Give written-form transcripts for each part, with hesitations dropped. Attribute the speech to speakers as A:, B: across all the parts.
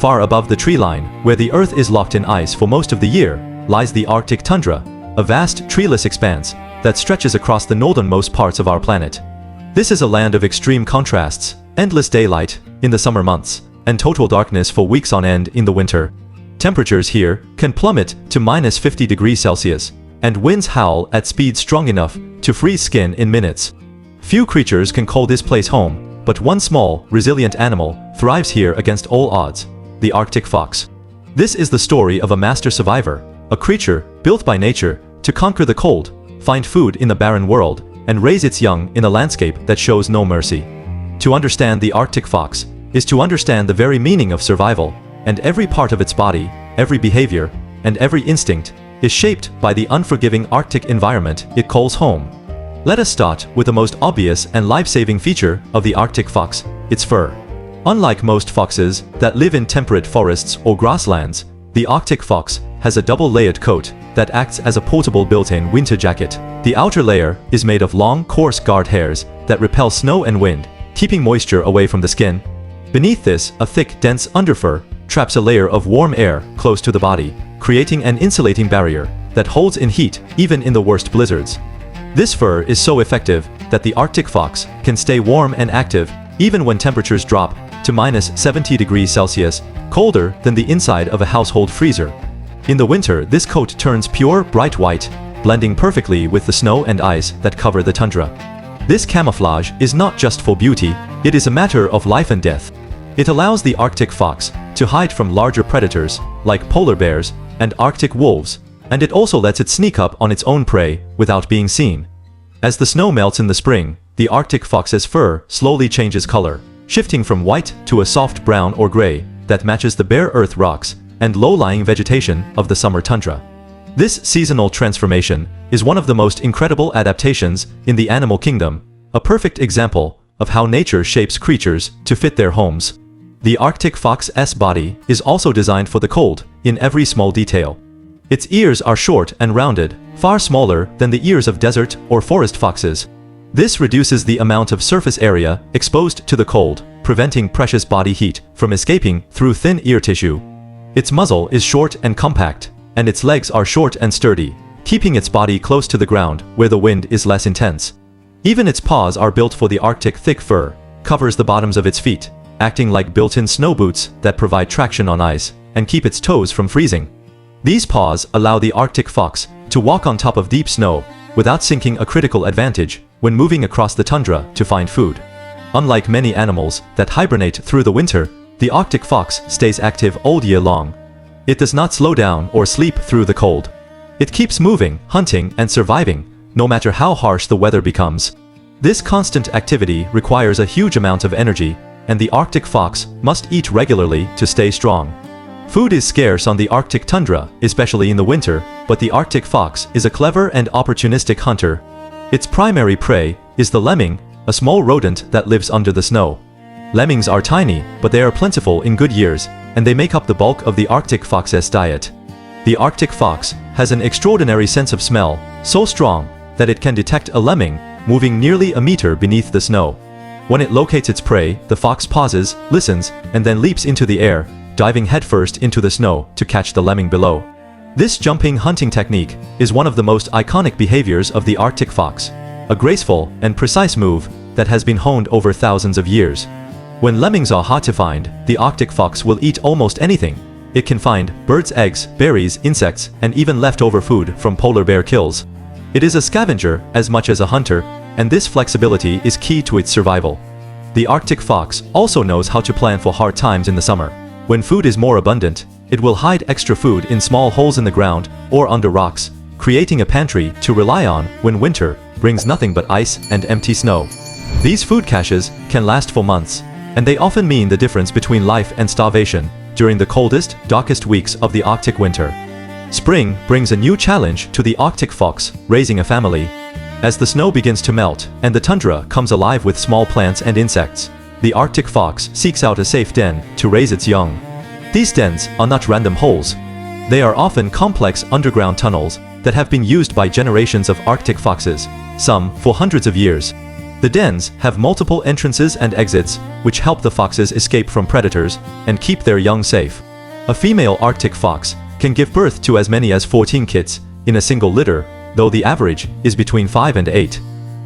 A: Far above the tree line, where the Earth is locked in ice for most of the year, lies the Arctic tundra, a vast, treeless expanse that stretches across the northernmost parts of our planet. This is a land of extreme contrasts, endless daylight in the summer months, and total darkness for weeks on end in the winter. Temperatures here can plummet to -50 degrees Celsius, and winds howl at speeds strong enough to freeze skin in minutes. Few creatures can call this place home, but one small, resilient animal thrives here against all odds: the Arctic fox. This is the story of a master survivor, a creature built by nature to conquer the cold, find food in the barren world, and raise its young in a landscape that shows no mercy. To understand the Arctic fox is to understand the very meaning of survival, and every part of its body, every behavior, and every instinct is shaped by the unforgiving Arctic environment it calls home. Let us start with the most obvious and life-saving feature of the Arctic fox: its fur. Unlike most foxes that live in temperate forests or grasslands, the Arctic fox has a double-layered coat that acts as a portable built-in winter jacket. The outer layer is made of long, coarse guard hairs that repel snow and wind, keeping moisture away from the skin. Beneath this, a thick, dense underfur traps a layer of warm air close to the body, creating an insulating barrier that holds in heat even in the worst blizzards. This fur is so effective that the Arctic fox can stay warm and active even when temperatures drop to -70 degrees Celsius, colder than the inside of a household freezer. In the winter, this coat turns pure, bright white, blending perfectly with the snow and ice that cover the tundra. This camouflage is not just for beauty, it is a matter of life and death. It allows the Arctic fox to hide from larger predators, like polar bears and Arctic wolves, and it also lets it sneak up on its own prey without being seen. As the snow melts in the spring, the Arctic fox's fur slowly changes color, shifting from white to a soft brown or gray that matches the bare earth rocks and low-lying vegetation of the summer tundra. This seasonal transformation is one of the most incredible adaptations in the animal kingdom, a perfect example of how nature shapes creatures to fit their homes. The Arctic fox's body is also designed for the cold in every small detail. Its ears are short and rounded, far smaller than the ears of desert or forest foxes. This reduces the amount of surface area exposed to the cold, preventing precious body heat from escaping through thin ear tissue. Its muzzle is short and compact, and its legs are short and sturdy, keeping its body close to the ground where the wind is less intense. Even its paws are built for the Arctic. Thick fur covers the bottoms of its feet, acting like built-in snow boots that provide traction on ice and keep its toes from freezing. These paws allow the Arctic fox to walk on top of deep snow without sinking, a critical advantage when moving across the tundra to find food. Unlike many animals that hibernate through the winter, the Arctic fox stays active all year long. It does not slow down or sleep through the cold. It keeps moving, hunting, and surviving, no matter how harsh the weather becomes. This constant activity requires a huge amount of energy, and the Arctic fox must eat regularly to stay strong. Food is scarce on the Arctic tundra, especially in the winter, but the Arctic fox is a clever and opportunistic hunter. Its primary prey is the lemming, a small rodent that lives under the snow. Lemmings are tiny, but they are plentiful in good years, and they make up the bulk of the Arctic fox's diet. The Arctic fox has an extraordinary sense of smell, so strong that it can detect a lemming moving nearly a meter beneath the snow. When it locates its prey, the fox pauses, listens, and then leaps into the air, diving headfirst into the snow to catch the lemming below. This jumping hunting technique is one of the most iconic behaviors of the Arctic fox, a graceful and precise move that has been honed over thousands of years. When lemmings are hard to find, the Arctic fox will eat almost anything. It can find birds' eggs, berries, insects, and even leftover food from polar bear kills. It is a scavenger as much as a hunter, and this flexibility is key to its survival. The Arctic fox also knows how to plan for hard times in the summer. When food is more abundant, it will hide extra food in small holes in the ground or under rocks, creating a pantry to rely on when winter brings nothing but ice and empty snow. These food caches can last for months, and they often mean the difference between life and starvation during the coldest, darkest weeks of the Arctic winter. Spring brings a new challenge to the Arctic fox, raising a family. As the snow begins to melt and the tundra comes alive with small plants and insects, the Arctic fox seeks out a safe den to raise its young. These dens are not random holes. They are often complex underground tunnels that have been used by generations of Arctic foxes, some for hundreds of years. The dens have multiple entrances and exits, which help the foxes escape from predators and keep their young safe. A female Arctic fox can give birth to as many as 14 kits in a single litter, though the average is between 5 and 8.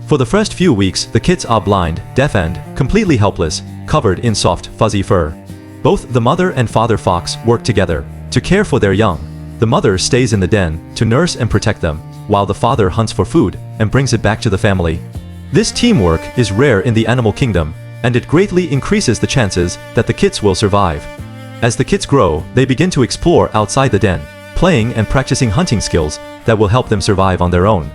A: For the first few weeks, the kits are blind, deaf and completely helpless, covered in soft, fuzzy fur. Both the mother and father fox work together to care for their young. The mother stays in the den to nurse and protect them, while the father hunts for food and brings it back to the family. This teamwork is rare in the animal kingdom, and it greatly increases the chances that the kits will survive. As the kits grow, they begin to explore outside the den, playing and practicing hunting skills that will help them survive on their own.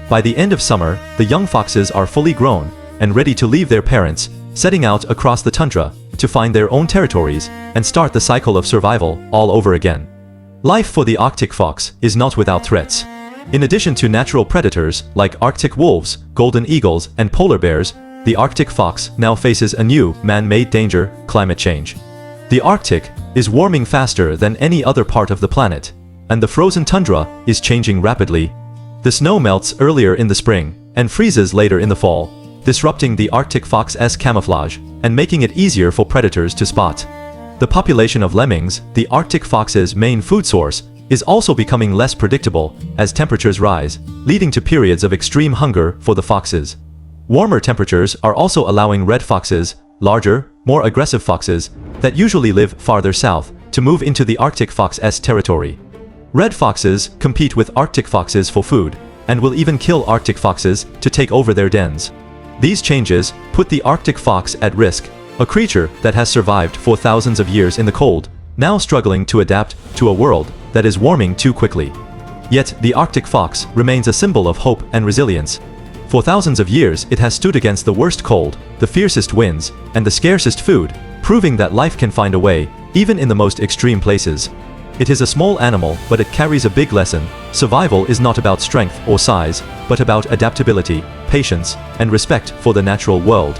A: By the end of summer, the young foxes are fully grown and ready to leave their parents, setting out across the tundra to find their own territories and start the cycle of survival all over again. Life for the Arctic fox is not without threats. In addition to natural predators like Arctic wolves, golden eagles, and polar bears, the Arctic fox now faces a new, man-made danger: climate change. The Arctic is warming faster than any other part of the planet, and the frozen tundra is changing rapidly. The snow melts earlier in the spring and freezes later in the fall, disrupting the Arctic fox's camouflage and making it easier for predators to spot. The population of lemmings, the Arctic fox's main food source, is also becoming less predictable as temperatures rise, leading to periods of extreme hunger for the foxes. Warmer temperatures are also allowing red foxes, larger, more aggressive foxes that usually live farther south, to move into the Arctic fox's territory. Red foxes compete with Arctic foxes for food, and will even kill Arctic foxes to take over their dens. These changes put the Arctic fox at risk, a creature that has survived for thousands of years in the cold, now struggling to adapt to a world that is warming too quickly. Yet, the Arctic fox remains a symbol of hope and resilience. For thousands of years, it has stood against the worst cold, the fiercest winds, and the scarcest food, proving that life can find a way, even in the most extreme places. It is a small animal, but it carries a big lesson. Survival is not about strength or size, but about adaptability, patience, and respect for the natural world.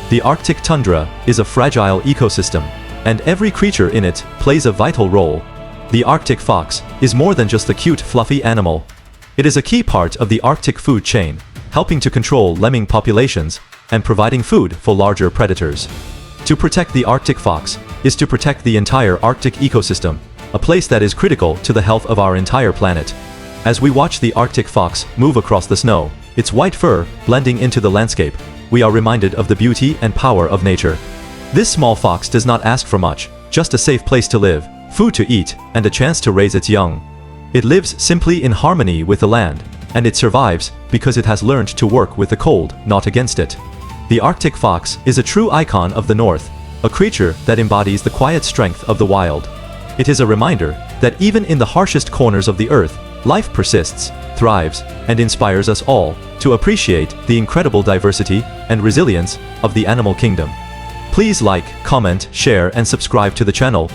A: The Arctic tundra is a fragile ecosystem, and every creature in it plays a vital role. The Arctic fox is more than just a cute, fluffy animal. It is a key part of the Arctic food chain, helping to control lemming populations and providing food for larger predators. To protect the Arctic fox is to protect the entire Arctic ecosystem, a place that is critical to the health of our entire planet. As we watch the Arctic fox move across the snow, its white fur blending into the landscape, we are reminded of the beauty and power of nature. This small fox does not ask for much, just a safe place to live, food to eat, and a chance to raise its young. It lives simply in harmony with the land, and it survives because it has learned to work with the cold, not against it. The Arctic fox is a true icon of the North, a creature that embodies the quiet strength of the wild. It is a reminder that even in the harshest corners of the earth, life persists, thrives, and inspires us all to appreciate the incredible diversity and resilience of the animal kingdom. Please like, comment, share, and subscribe to the channel